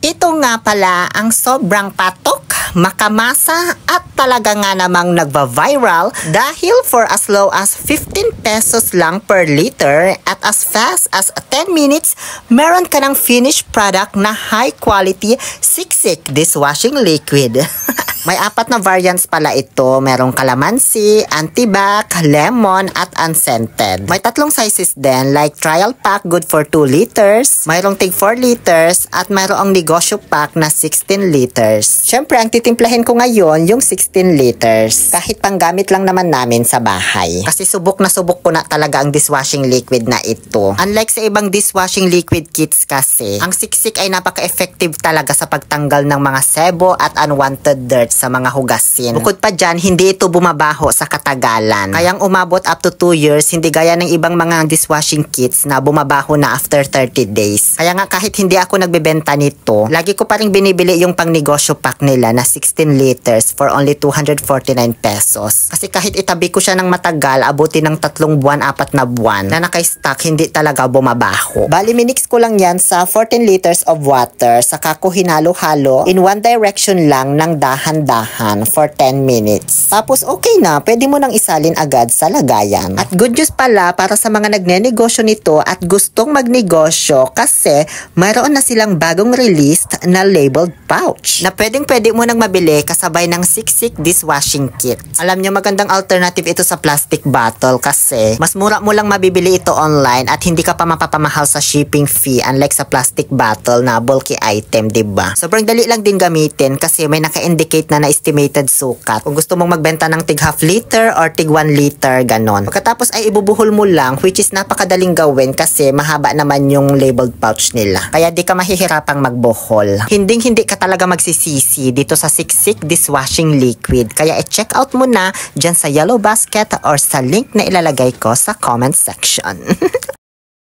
Ito nga pala ang sobrang patok, makamasa at talaga nga namang nagva-viral dahil for as low as 15 pesos lang per liter at as fast as 10 minutes, meron ka ng finished product na high quality siksik dishwashing liquid. May 4 na variants pala ito. Merong calamansi, antibac, lemon, at unscented. May 3 sizes din like trial pack good for 2 liters, mayroong tig 4 liters, at mayroong negosyo pack na 16 liters. Syempre, ang titimplahin ko ngayon yung 16 liters. Kahit panggamit lang naman namin sa bahay. Kasi subok na subok ko na talaga ang dishwashing liquid na ito. Unlike sa ibang dishwashing liquid kits kasi, ang siksik ay napaka-effective talaga sa pagtanggal ng mga sebo at unwanted dirt sa mga hugasin. Bukod pa dyan, hindi ito bumabaho sa katagalan. Kayang umabot up to 2 years, hindi gaya ng ibang mga dishwashing kits na bumabaho na after 30 days. Kaya nga kahit hindi ako nagbebenta nito, lagi ko pa rin binibili yung pangnegosyo pack nila na 16 liters for only 249 pesos. Kasi kahit itabi ko siya ng matagal, abuti ng 3 buwan, 4 na buwan, na naka-stock, hindi talaga bumabaho. Bali, minix ko lang yan sa 14 liters of water, saka ko hinalo-halo in one direction lang ng dahan for 10 minutes. Tapos okay na, pwede mo nang isalin agad sa lagayan. At good news pala para sa mga nagnenegosyo nito at gustong magnegosyo kasi mayroon na silang bagong released na labeled pouch na pwede mo nang mabili kasabay ng siksik dishwashing kit. Alam nyo, magandang alternative ito sa plastic bottle kasi mas mura mo lang mabibili ito online at hindi ka pa mapapamahal sa shipping fee unlike sa plastic bottle na bulky item, diba? Sobrang dali lang din gamitin kasi may naka-indicate na estimated sukat. Kung gusto mong magbenta ng tig half liter or tig 1 liter, ganon. Pagkatapos ay ibubuhol mo lang, which is napakadaling gawin kasi mahaba naman yung labeled pouch nila. Kaya di ka mahihirapang magbuhol. Hindi ka talaga magsisisi dito sa siksik dishwashing liquid. Kaya i-check out mo na dyan sa yellow basket or sa link na ilalagay ko sa comment section.